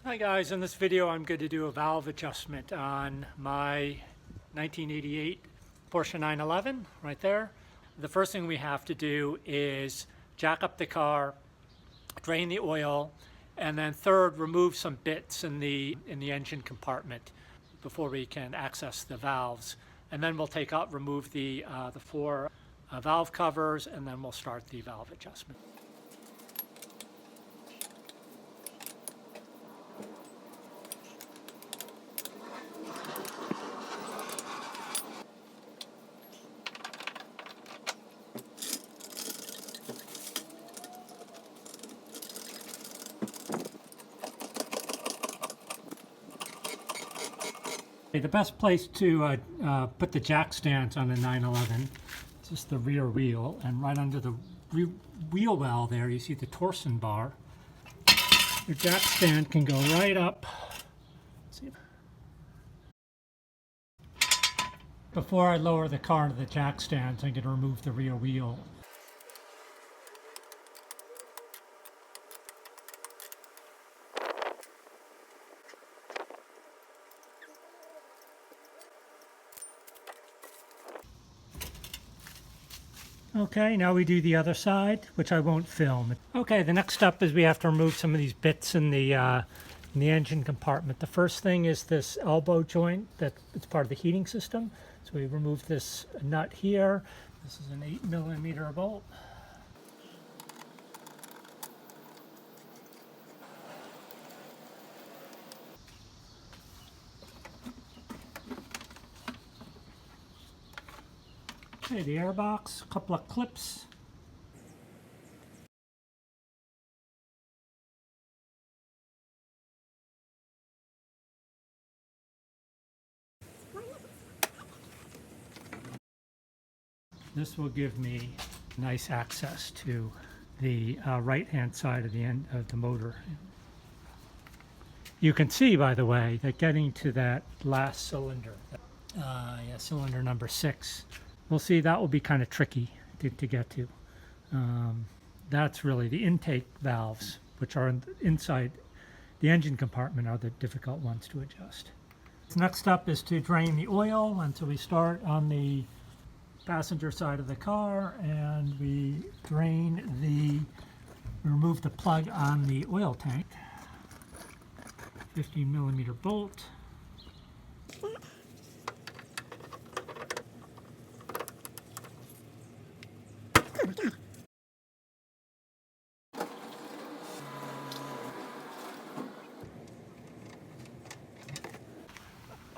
Hi guys, in this video I'm going to do a valve adjustment on my 1988 Porsche 911 right there. The first thing we have to do is jack up the car, drain the oil, and then third, remove some bits in the engine compartment before we can access the valves. And then we'll remove the four valve covers, and then we'll start the valve adjustment. The best place to put the jack stands on the 911 is just the rear wheel, and right under the wheel well there you see the torsion bar. Your jack stand can go right up. Before I lower the car into the jack stands, I'm going to remove the rear wheel. Okay, now we do the other side, which I won't film. Okay, the next step is we have to remove some of these bits in the engine compartment. The first thing is this elbow joint that it's part of the heating system. So we remove this nut here. This is an 8mm bolt. Okay, the airbox, a couple of clips. This will give me nice access to the right-hand side of the end of the motor. You can see, by the way, that getting to that last cylinder, cylinder number 6, we'll see that will be kind of tricky to get to. That's really the intake valves, which are inside the engine compartment, are the difficult ones to adjust. Next up is to drain the oil, and so we start on the passenger side of the car and we remove the plug on the oil tank. 15mm bolt.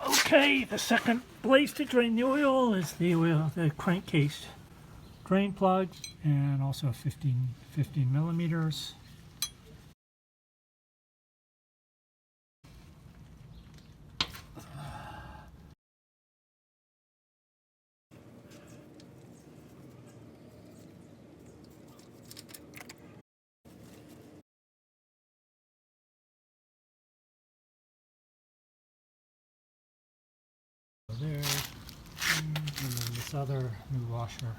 Okay, the second place to drain the oil is the crankcase drain plug, and also 15mm. There, and then this other new washer.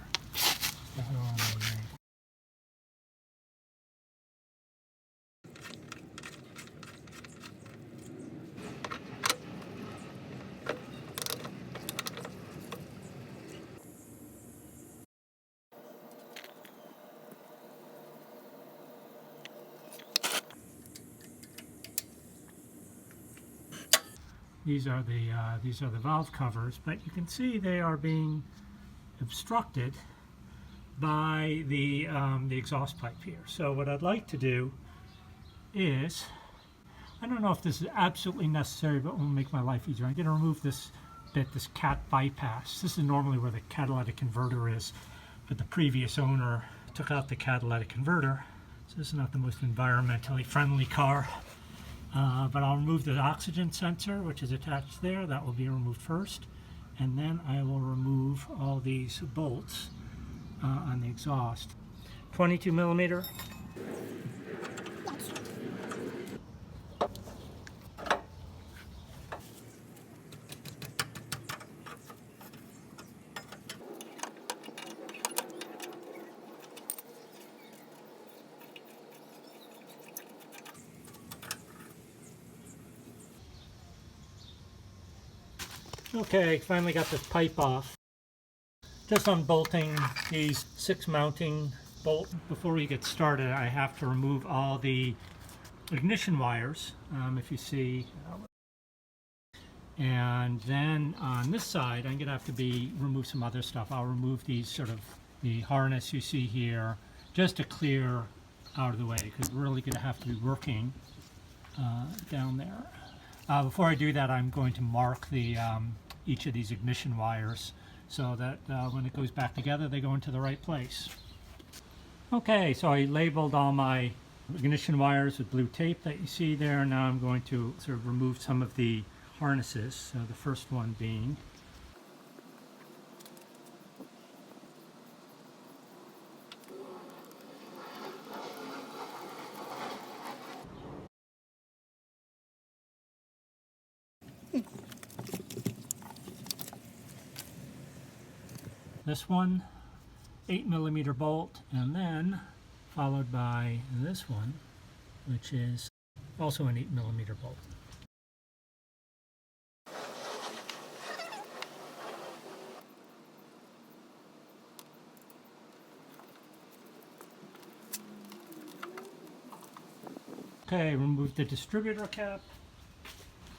These are the valve covers, but you can see they are being obstructed by the exhaust pipe here. So what I'd like to do is, I don't know if this is absolutely necessary, but will make my life easier. I'm going to remove this bit, this cat bypass. This is normally where the catalytic converter is, but the previous owner took out the catalytic converter. So this is not the most environmentally friendly car. But I'll remove the oxygen sensor, which is attached there. That will be removed first. And then I will remove all these bolts on the exhaust. 22mm. Okay, finally got this pipe off. Just unbolting these 6 mounting bolts. Before we get started, I have to remove all the ignition wires, if you see. And then on this side, I'm going to have to remove some other stuff. I'll remove these the harness you see here, just to clear out of the way, because we're really going to have to be working down there. Before I do that, I'm going to mark each of these ignition wires so that when it goes back together, they go into the right place. Okay, so I labeled all my ignition wires with blue tape that you see there. Now I'm going to sort of remove some of the harnesses. So the first one being this one, 8mm bolt, and then followed by this one, which is also an 8mm bolt. Okay, remove the distributor cap,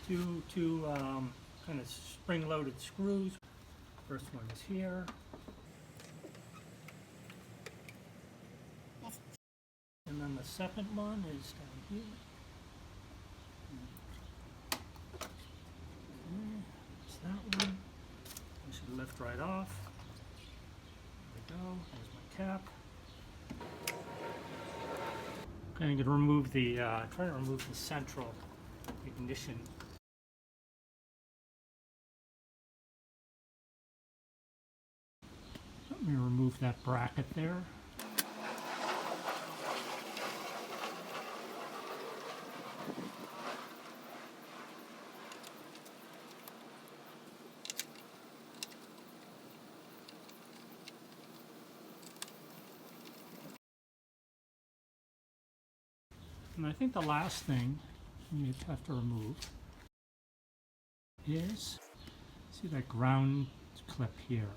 two kind of spring-loaded screws. First one is here. And then the second one is down here. Okay, there's that one. I should lift right off. There we go. There's my cap. Okay, I'm going to remove try to remove the central ignition. Let me remove that bracket there. And I think the last thing you have to remove is, see that ground clip here.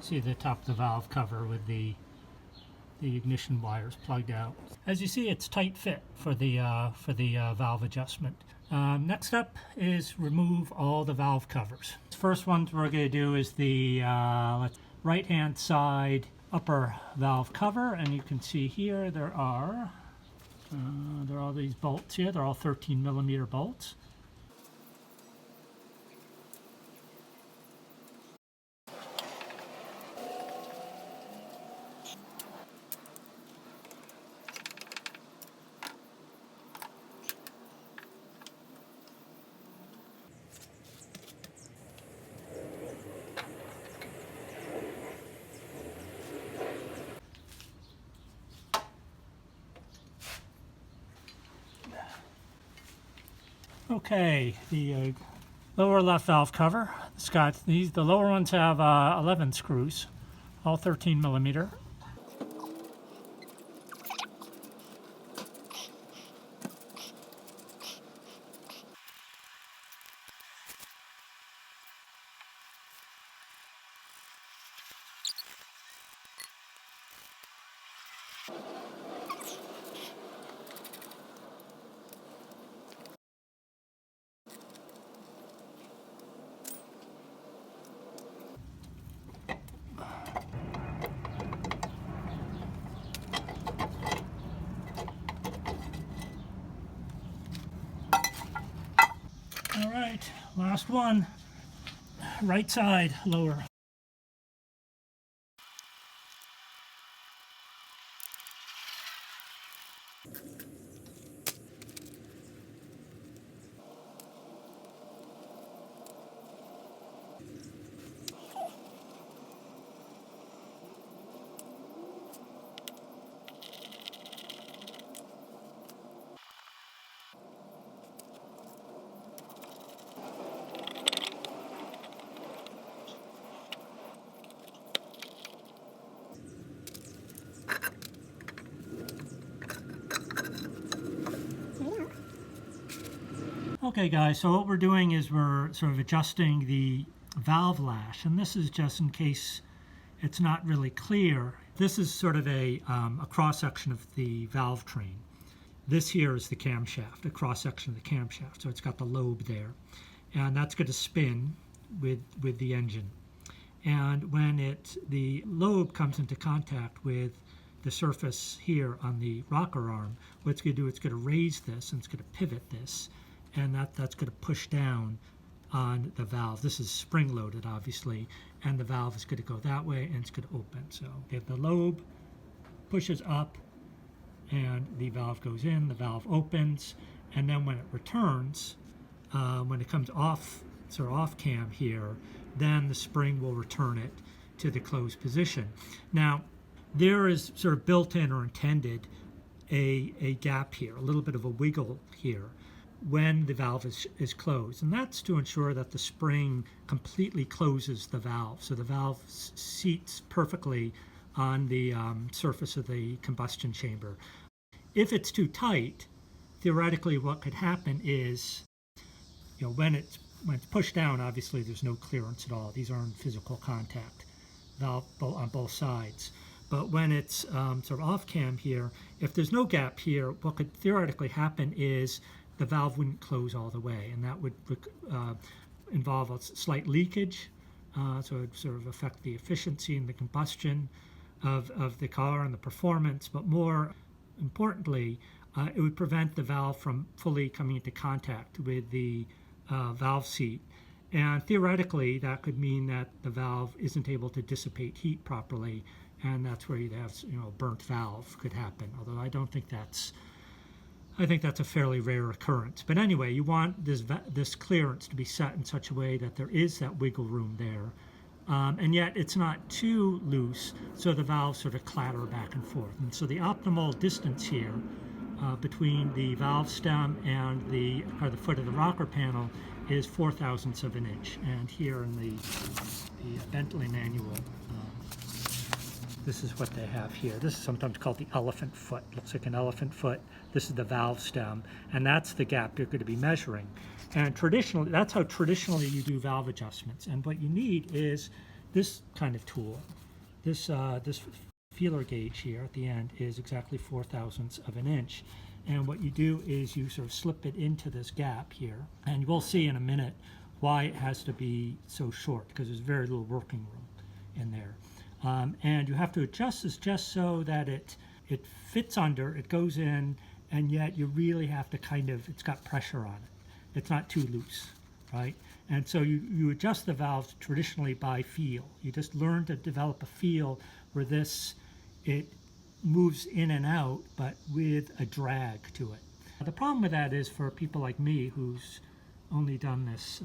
See the top of the valve cover with the ignition wires plugged out. As you see, it's tight fit for the valve adjustment. Next up is remove all the valve covers. The first one we're going to do is the right hand side upper valve cover, and you can see here there are these bolts here. They're all 13mm bolts. Okay, the lower left valve cover. It's got the lower ones have 11 screws, all 13mm. All right, last one, right side lower. Okay guys, so what we're doing is we're sort of adjusting the valve lash, and this is just in case it's not really clear. This is sort of a cross-section of the valve train. This here is the camshaft, a cross-section of the camshaft, so it's got the lobe there. And that's going to spin with the engine. And when the lobe comes into contact with the surface here on the rocker arm, what it's going to do, it's going to raise this and it's going to pivot this, and that's going to push down on the valve. This is spring-loaded, obviously, and the valve is going to go that way and it's going to open. So if the lobe pushes up and the valve goes in, the valve opens, and then when it returns, when it comes off, sort of off cam here, then the spring will return it to the closed position. Now, there is sort of built in or intended a gap here, a little bit of a wiggle here when the valve is closed. And that's to ensure that the spring completely closes the valve. So the valve seats perfectly on the surface of the combustion chamber. If it's too tight, theoretically what could happen is, when it's pushed down, obviously there's no clearance at all. These are in physical contact, valve on both sides. But when it's sort of off cam here, if there's no gap here, what could theoretically happen is the valve wouldn't close all the way, and that would involve a slight leakage, so it would sort of affect the efficiency and the combustion of the car and the performance, but more importantly, it would prevent the valve from fully coming into contact with the valve seat. And theoretically, that could mean that the valve isn't able to dissipate heat properly, and that's where you'd have, a burnt valve could happen. Although I think that's a fairly rare occurrence. But anyway, you want this clearance to be set in such a way that there is that wiggle room there, and yet it's not too loose, so the valves sort of clatter back and forth. And so the optimal distance here between the valve stem and the foot of the rocker panel is 0.04 of an inch. And here in the Bentley manual, this is what they have here. This is sometimes called the elephant foot. Looks like an elephant foot. This is the valve stem, and that's the gap you're going to be measuring. And traditionally, that's how traditionally you do valve adjustments. And what you need is this kind of tool. This feeler gauge here at the end is exactly 0.04 of an inch. And what you do is you sort of slip it into this gap here. And we'll see in a minute why it has to be so short, because there's very little working room in there. And you have to adjust this just so that it fits under, it goes in, and yet you really have to it's got pressure on it. It's not too loose, right? And so you adjust the valves traditionally by feel. You just learn to develop a feel where it moves in and out, but with a drag to it. The problem with that is for people like me, who's only done this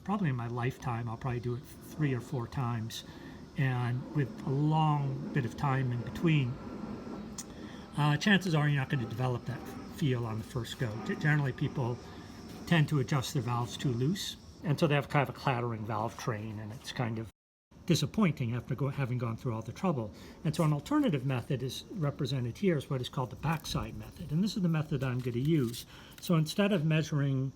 probably in my lifetime, I'll probably do it 3 or 4 times, and with a long bit of time in between, chances are you're not going to develop that feel on the first go. Generally, people tend to adjust their valves too loose, and so they have kind of a clattering valve train, and it's kind of disappointing after having gone through all the trouble. And so an alternative method is represented here is what is called the backside method, and this is the method I'm going to use. So instead of measuring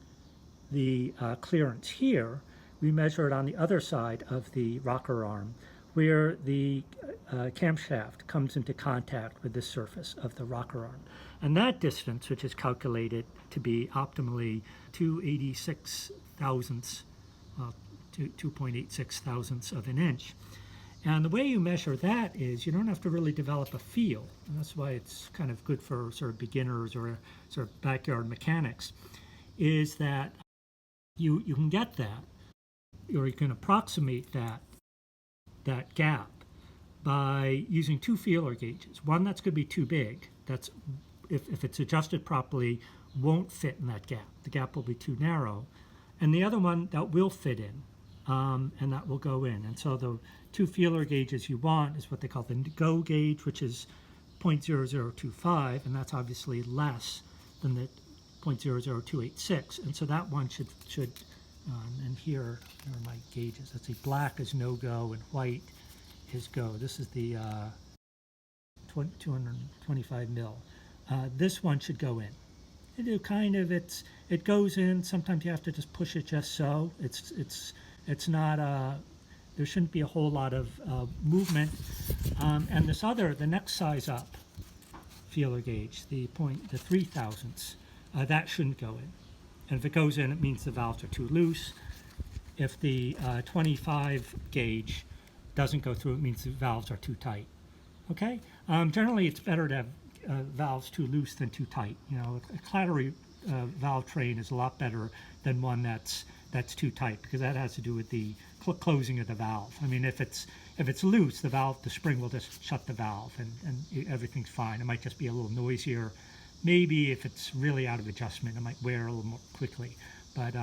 the clearance here, we measure it on the other side of the rocker arm, where the camshaft comes into contact with the surface of the rocker arm. And that distance, which is calculated to be optimally 2.86 thousandths of an inch. And the way you measure that is you don't have to really develop a feel, and that's why it's kind of good for sort of beginners or sort of backyard mechanics, is that you can get that, or you can approximate that gap by using 2 feeler gauges. One that's going to be too big, that's if it's adjusted properly, won't fit in that gap. The gap will be too narrow. And the other one that will fit in, and that will go in. And so the 2 feeler gauges you want is what they call the go gauge, which is 0.0025, and that's obviously less than the 0.00286. And so that one should and here are my gauges. Let's see, black is no go and white is go. This is the 225 mil. This one should go in. They do kind of. It goes in. Sometimes you have to just push it just so. It's not there shouldn't be a whole lot of movement. And the next size up, feeler gauge, the 3 thousandths, that shouldn't go in. And if it goes in, it means the valves are too loose. If the 25 gauge doesn't go through, it means the valves are too tight. Okay? Generally, it's better to have valves too loose than too tight. You know, a Clattery valve train is a lot better than one that's too tight, because that has to do with the closing of the valve. I mean, if it's loose, the spring will just shut the valve, and everything's fine. It might just be a little noisier. Maybe if it's really out of adjustment, it might wear a little more quickly. But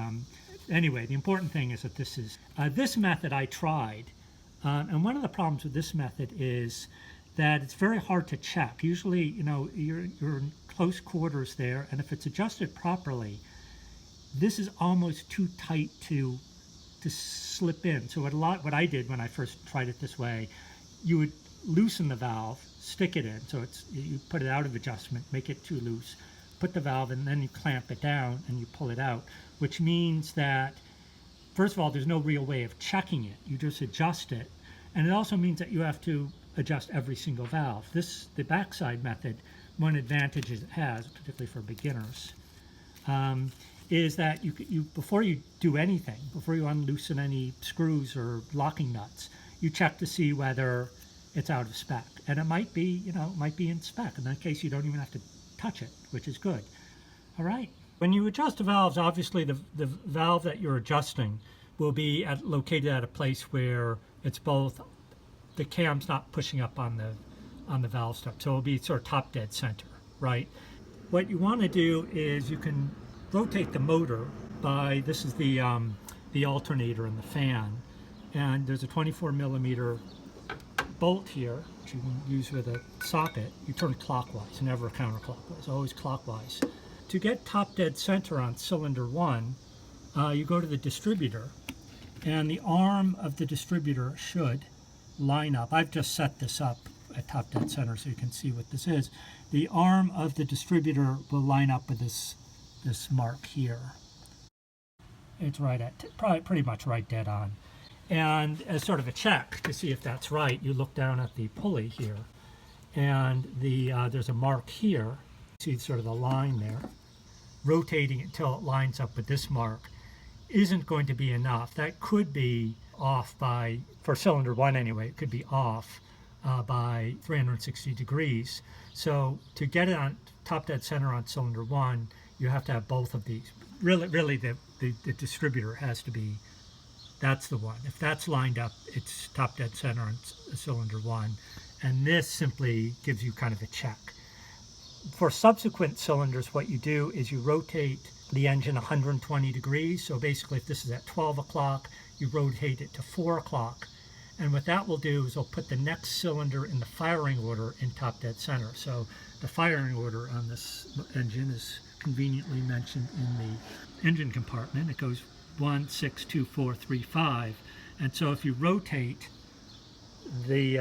anyway, the important thing is that this method I tried, and one of the problems with this method is that it's very hard to check. Usually, you know, you're in close quarters there, and if it's adjusted properly, this is almost too tight to slip in. So what I did when I first tried it this way, you would loosen the valve, stick it in, so you put it out of adjustment, make it too loose, put the valve in, and then you clamp it down and you pull it out, which means that, first of all, there's no real way of checking it. You just adjust it, and it also means that you have to adjust every single valve. The backside method, one advantage it has, particularly for beginners, is that you before you do anything, before you unloosen any screws or locking nuts, you check to see whether it's out of spec. And it might be, in spec. In that case, you don't even have to touch it, which is good. All right. When you adjust the valves, obviously the valve that you're adjusting will be located at a place where it's both, the cam's not pushing up on the valve stop. So it'll be sort of top dead center, right? What you want to do is you can rotate the motor by, this is the alternator and the fan, and there's a 24 millimeter bolt here, which you can use with a socket. You turn clockwise, never counterclockwise, always clockwise. To get top dead center on cylinder 1, you go to the distributor, and the arm of the distributor should line up. I've just set this up at top dead center so you can see what this is. The arm of the distributor will line up with this mark here. It's right at, probably pretty much right dead on. And as sort of a check to see if that's right, you look down at the pulley here, and there's a mark here. See sort of the line there. Rotating it until it lines up with this mark isn't going to be enough. That could be off by, for cylinder 1 anyway, it could be off by 360 degrees. So to get it on top dead center on cylinder 1, you have to have both of these. Really the distributor has to be, that's the one. If that's lined up, it's top dead center on cylinder 1. And this simply gives you kind of a check. For subsequent cylinders, what you do is you rotate the engine 120 degrees. So basically, if this is at 12 o'clock, you rotate it to 4 o'clock. And what that will do is it'll put the next cylinder in the firing order in top dead center. So the firing order on this engine is conveniently mentioned in the engine compartment. It goes 1, 6, 2, 4, 3, 5. And so if you rotate the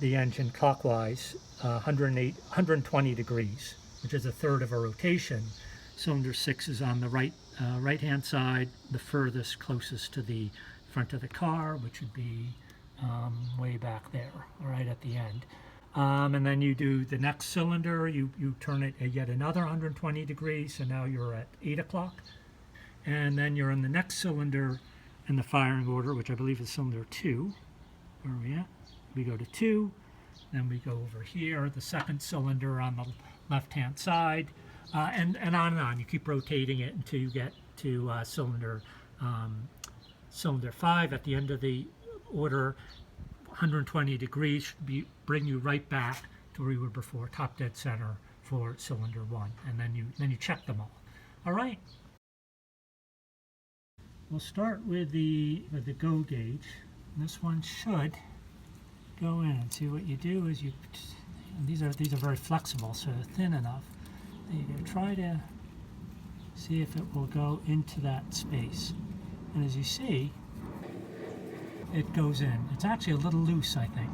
engine clockwise 120 degrees, which is a third of a rotation, cylinder 6 is on the right hand side, the furthest closest to the front of the car, which would be way back there, right at the end. And then you do the next cylinder, you turn it yet another 120 degrees, so now you're at 8 o'clock. And then you're in the next cylinder in the firing order, which I believe is cylinder 2. Where are we at? We go to 2, then we go over here, the second cylinder on the left-hand side, and on and on. You keep rotating it until you get to cylinder 5 at the end of the order. 120 degrees should bring you right back to where you were before, top dead center for cylinder 1, and then you check them all. All right. We'll start with the go gauge. This one should go in, and see what you do is these are very flexible, so they're thin enough. You can try to see if it will go into that space, and as you see, it goes in. It's actually a little loose, I think.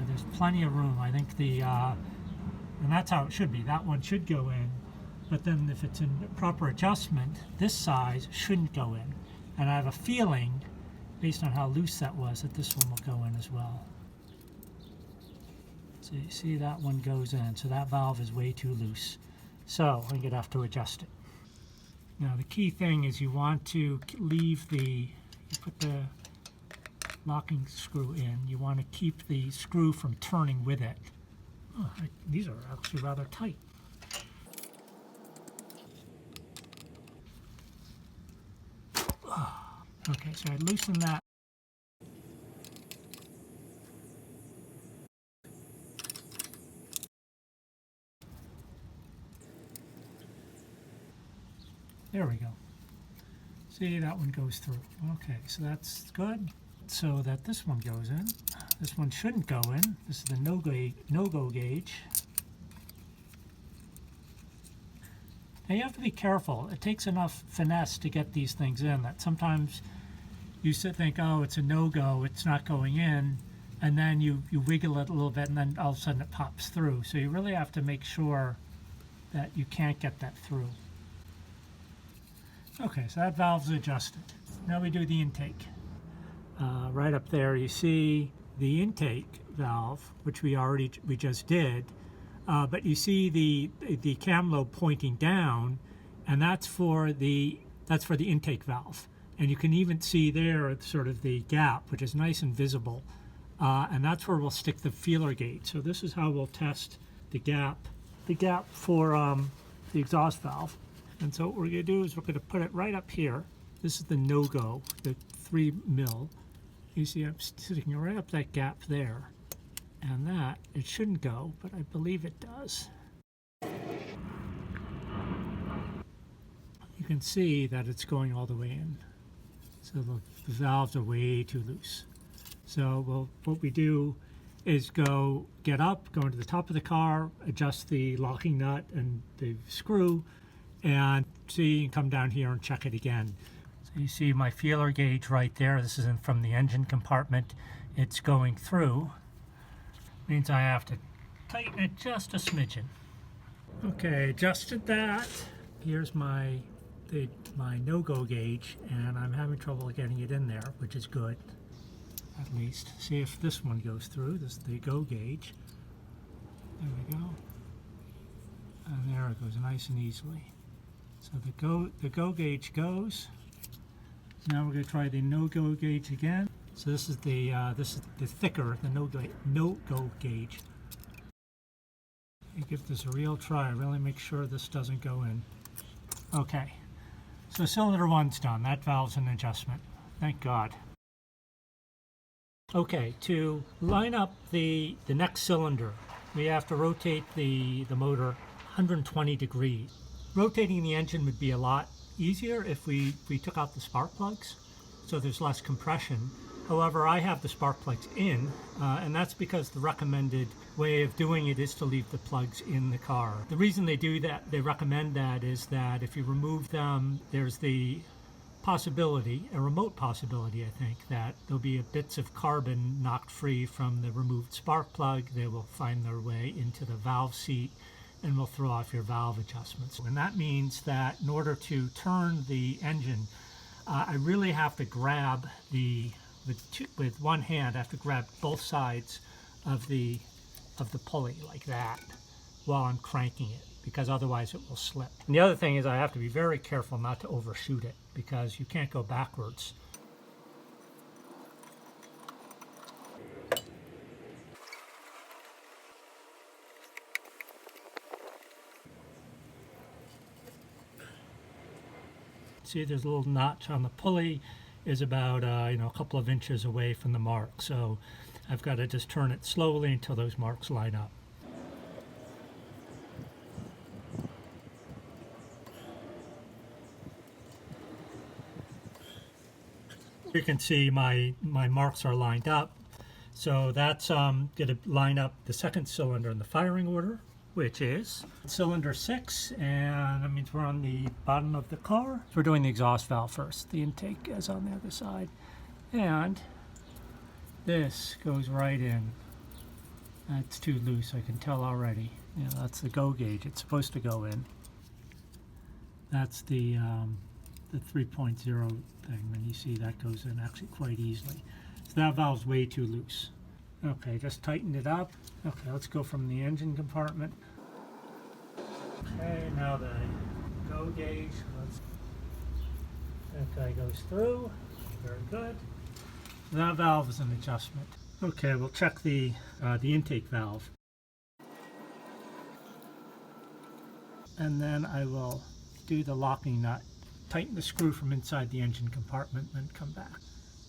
There's plenty of room. I think and that's how it should be. That one should go in but then if it's in proper adjustment, this size shouldn't go in. And I have a feeling, based on how loose that was, that this one will go in as well. So you see that one goes in, so that valve is way too loose. So I'm going to have to adjust it. Now the key thing is you want to leave you put the locking screw in, you want to keep the screw from turning with it. Oh, these are actually rather tight. Okay, so I loosen that. There we go. See, that one goes through. Okay, so that's good. So that this one goes in. This one shouldn't go in. This is the no-go gauge. Now you have to be careful. It takes enough finesse to get these things in that sometimes you think, oh, it's a no-go, it's not going in, and then you wiggle it a little bit and then all of a sudden it pops through. So you really have to make sure that you can't get that through. Okay, so that valve's adjusted. Now we do the intake. Right up there you see the intake valve, which we just did, but you see the cam lobe pointing down, and that's for the intake valve. And you can even see there sort of the gap, which is nice and visible, and that's where we'll stick the feeler gauge. So this is how we'll test the gap for the exhaust valve. And so what we're going to do is we're going to put it right up here. This is the no-go, the 3 mil. You see I'm sticking right up that gap there. And that, it shouldn't go, but I believe it does. You can see that it's going all the way in. So the valves are way too loose. So what we do is get up, go into the top of the car, adjust the locking nut and the screw, and come down here and check it again. So you see my feeler gauge right there. This is from the engine compartment. It's going through. Means I have to tighten it just a smidgen. Okay, adjusted that. Here's my no-go gauge, and I'm having trouble getting it in there, which is good, at least. See if this one goes through. This is the go gauge. There we go. And there it goes, nice and easily. So the go gauge goes. Now we're going to try the no-go gauge again. So this is the thicker, the no-go gauge. You give this a real try. Really make sure this doesn't go in. Okay. So cylinder 1's done. That valve's an adjustment. Thank God. Okay, to line up the next cylinder, we have to rotate the motor 120 degrees. Rotating the engine would be a lot easier if we took out the spark plugs, so there's less compression. However, I have the spark plugs in, and that's because the recommended way of doing it is to leave the plugs in the car. The reason they do that, they recommend that, is that if you remove them, there's the possibility, a remote possibility, I think, that there'll be bits of carbon knocked free from the removed spark plug. They will find their way into the valve seat and will throw off your valve adjustments. And that means that in order to turn the engine, I really have to grab with one hand. I have to grab both sides of the pulley like that while I'm cranking it, because otherwise it will slip. And the other thing is I have to be very careful not to overshoot it, because you can't go backwards. See, there's a little notch on the pulley, is about a couple of inches away from the mark. So I've got to just turn it slowly until those marks line up. You can see my marks are lined up. So that's going to line up the second cylinder in the firing order, which is cylinder 6, and that means we're on the bottom of the car. So we're doing the exhaust valve first. The intake is on the other side. And this goes right in. That's too loose, I can tell already. That's the go gauge. It's supposed to go in. That's the 3.0 thing, and you see that goes in actually quite easily. So that valve's way too loose. Okay, just tightened it up. Okay, let's go from the engine compartment. Okay, now the go gauge. That guy goes through. Very good. That valve is an adjustment. Okay, we'll check the intake valve. And then I will do the locking nut. Tighten the screw from inside the engine compartment and come back.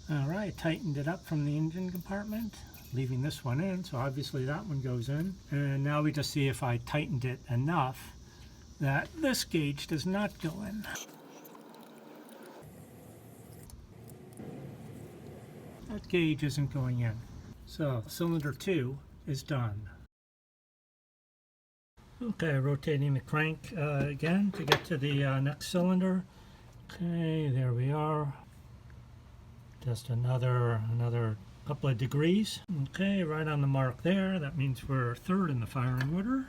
Alright, tightened it up from the engine compartment, leaving this one in, so obviously that one goes in. And now we just see if I tightened it enough that this gauge does not go in. That gauge isn't going in. So cylinder 2 is done. Okay, rotating the crank again to get to the next cylinder. Okay, there we are. Just another couple of degrees. Okay, right on the mark there. That means we're third in the firing order.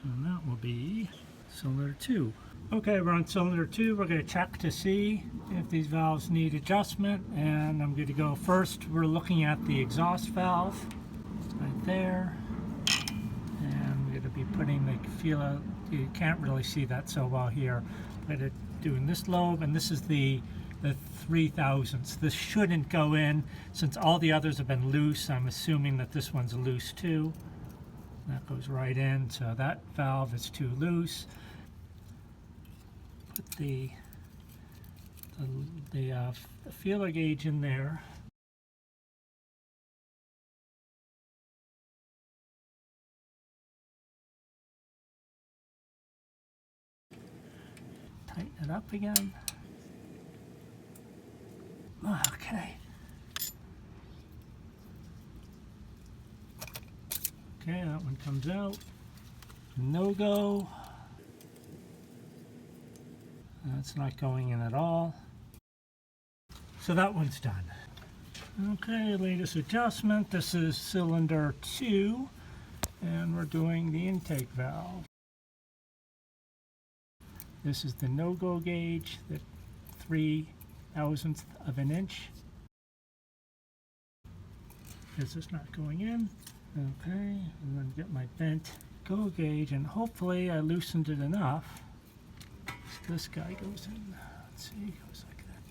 And that will be cylinder 2. Okay, we're on cylinder 2. We're going to check to see if these valves need adjustment. And I'm going to go first. We're looking at the exhaust valve. It's right there. And we're going to be putting the feeler. You can't really see that so well here. I'm going to doing this lobe, and this is the 3/1000ths. This shouldn't go in since all the others have been loose. I'm assuming that this one's loose too. That goes right in, so that valve is too loose. Put the feeler gauge in there. Tighten it up again. Okay. Okay, that one comes out. No go. That's not going in at all. So that one's done. Okay, latest adjustment. This is cylinder 2, and we're doing the intake valve. This is the no-go gauge, the 3/1000th of an inch. This is not going in. Okay, I'm going to get my bent go gauge, and hopefully I loosened it enough. This guy goes in. Let's see, it goes like that.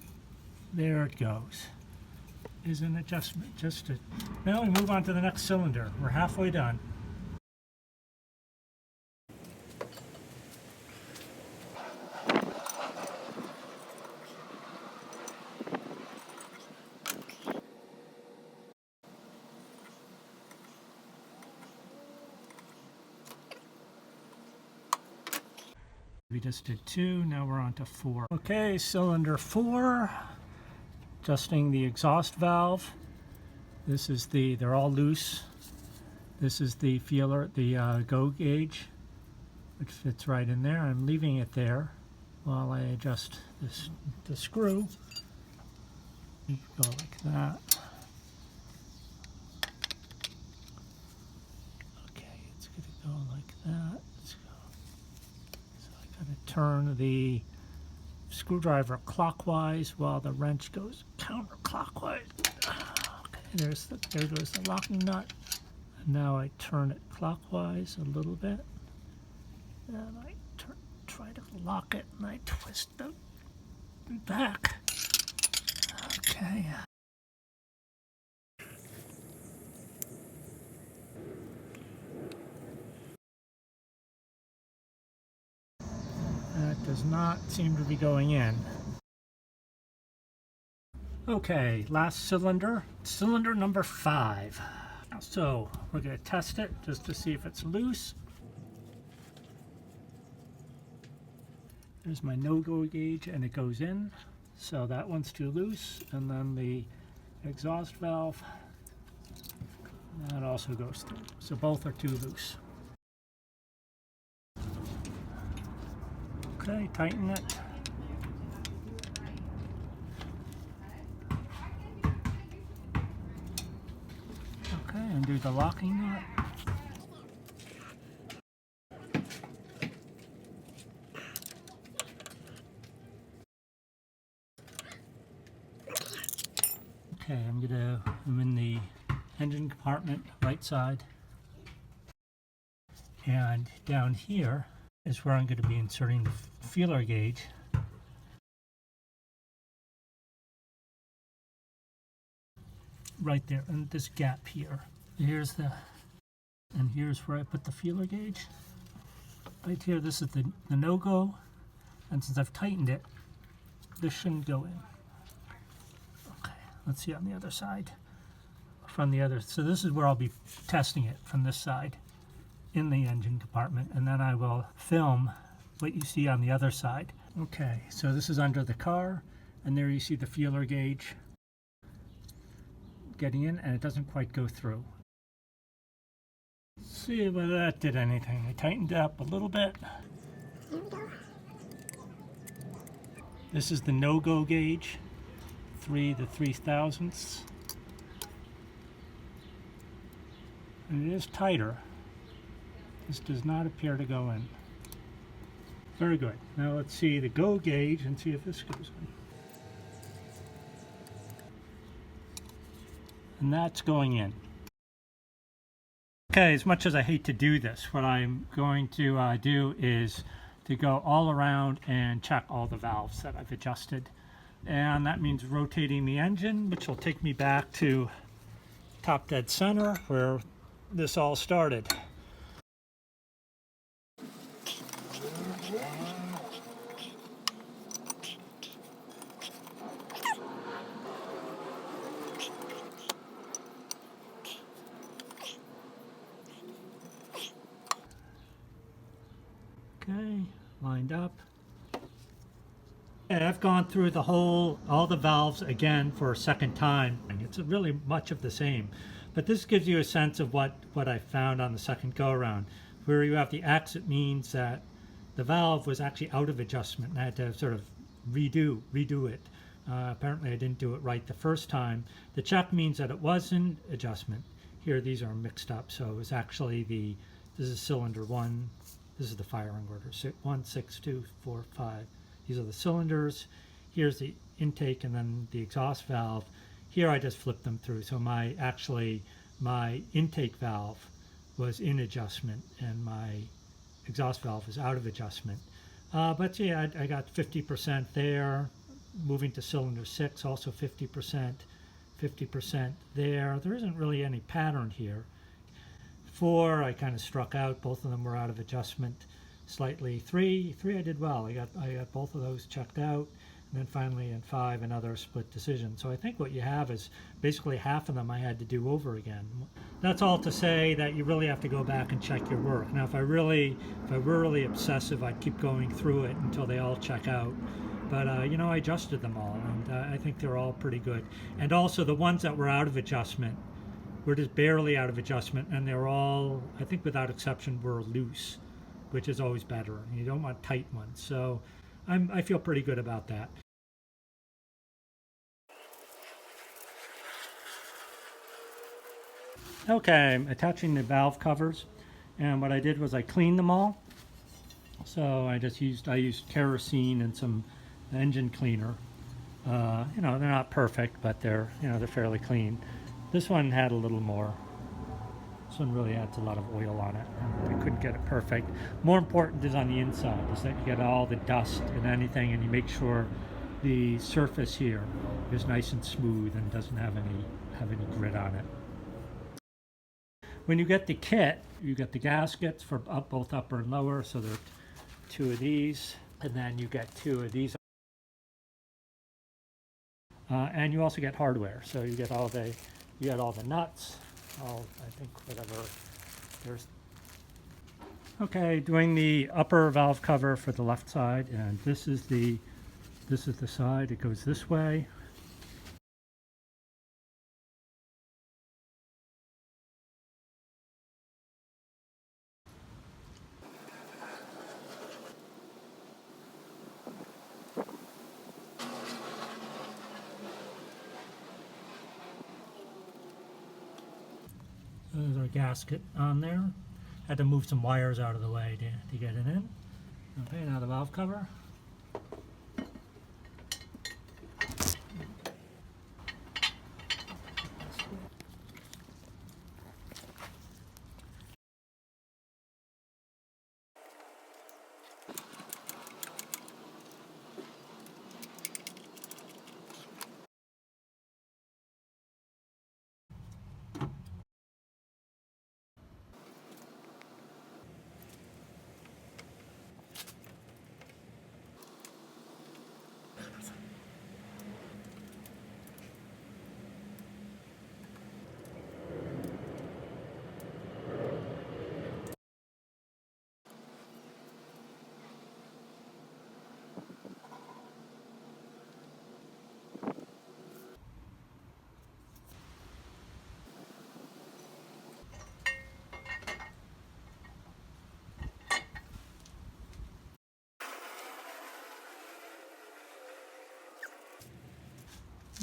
There it goes. Is an adjustment. Just to. Now we move on to the next cylinder. We're halfway done. We just did 2, now we're on to 4. Okay, cylinder 4, adjusting the exhaust valve. This is they're all loose. This is the feeler, the go gauge, which fits right in there. I'm leaving it there while I adjust the screw. You go like that. Okay, it's going to go like that. Turn the screwdriver clockwise while the wrench goes counterclockwise. Okay, there goes the locking nut. And now I turn it clockwise a little bit. And I try to lock it, and I twist the back. Okay. That does not seem to be going in. Okay, last cylinder, cylinder number 5. So we're going to test it just to see if it's loose. There's my no-go gauge, and it goes in. So that one's too loose. And then the exhaust valve, that also goes through. So both are too loose. Okay, tighten it. Okay, and do the locking nut. Okay, I'm in the engine compartment, right side. And down here is where I'm going to be inserting the feeler gauge. Right there, in this gap here. Here's where I put the feeler gauge. Right here, this is the no-go. And since I've tightened it, this shouldn't go in. Okay, let's see on the other side. So this is where I'll be testing it, from this side in the engine compartment, and then I will film what you see on the other side. Okay, so this is under the car, and there you see the feeler gauge getting in, and it doesn't quite go through. Let's see whether that did anything. I tightened it up a little bit. Here we go. This is the no-go gauge, 3 3/1000ths. And it is tighter. This does not appear to go in. Very good. Now let's see the go gauge and see if this goes in. And that's going in. Okay, as much as I hate to do this, what I'm going to do is to go all around and check all the valves that I've adjusted. And that means rotating the engine, which will take me back to top dead center where this all started. Okay, lined up. And I've gone through all the valves again for a second time. It's really much of the same, but this gives you a sense of what I found on the second go around. Where you have the X, it means that the valve was actually out of adjustment, and I had to sort of redo it. Apparently I didn't do it right the first time. The check means that it was in adjustment. Here these are mixed up, so it was actually this is cylinder 1, this is the firing order, 1, 6, 2, 4, 5. These are the cylinders. Here's the intake and then the exhaust valve. Here I just flipped them through, so my intake valve was in adjustment and my exhaust valve is out of adjustment. But yeah, I got 50% there. Moving to cylinder 6, also 50%, 50% there. There isn't really any pattern here. 4, I kind of struck out. Both of them were out of adjustment slightly. 3 I did well. I got both of those checked out. And then finally in 5, another split decision. So I think what you have is basically half of them I had to do over again. That's all to say that you really have to go back and check your work. Now if I were really obsessive, I'd keep going through it until they all check out. But you know, I adjusted them all, and I think they're all pretty good. And also the ones that were out of adjustment were just barely out of adjustment, and they're all, I think without exception, were loose, which is always better. You don't want tight ones. So I feel pretty good about that. Okay, I'm attaching the valve covers, and what I did was I cleaned them all. So I used kerosene and some engine cleaner. You know, they're not perfect, but they're fairly clean. This one had a little more. This one really adds a lot of oil on it. I couldn't get it perfect. More important is on the inside, is that you get all the dust and anything, and you make sure the surface here is nice and smooth and doesn't have any grit on it. When you get the kit, you get the gaskets for both upper and lower, so there are 2 of these, and then you get 2 of these. And you also get hardware, so you get all the nuts, I think whatever there's. Okay, doing the upper valve cover for the left side, and this is the side. It goes this way. There's our gasket on there. Had to move some wires out of the way to get it in. Okay, now the valve cover.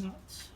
nuts.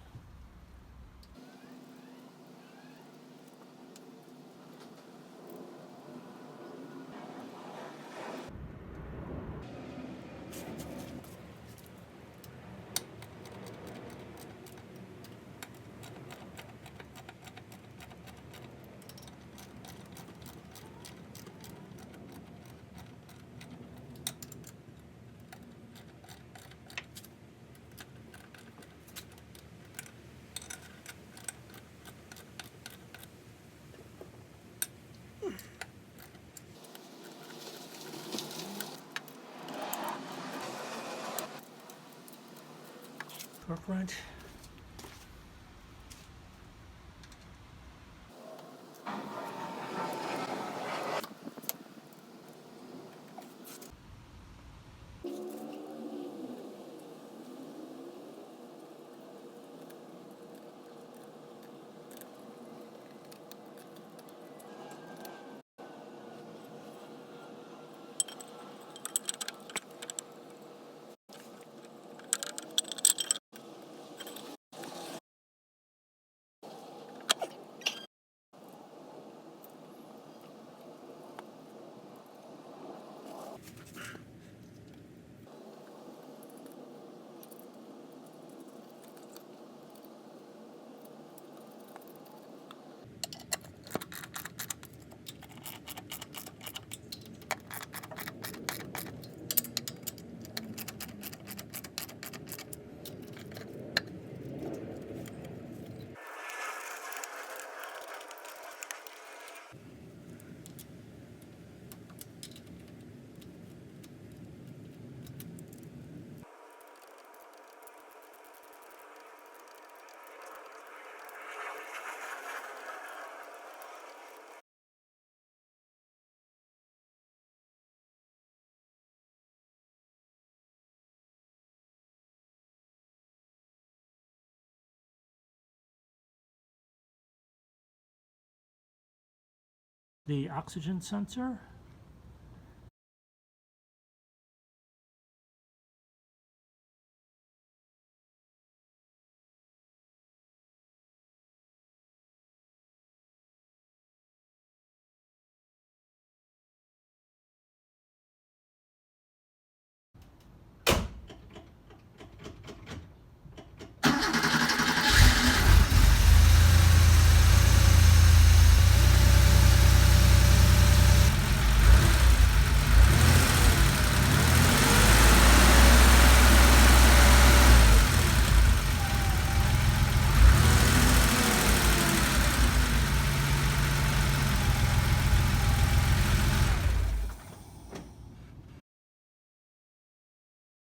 Torque wrench. The oxygen sensor.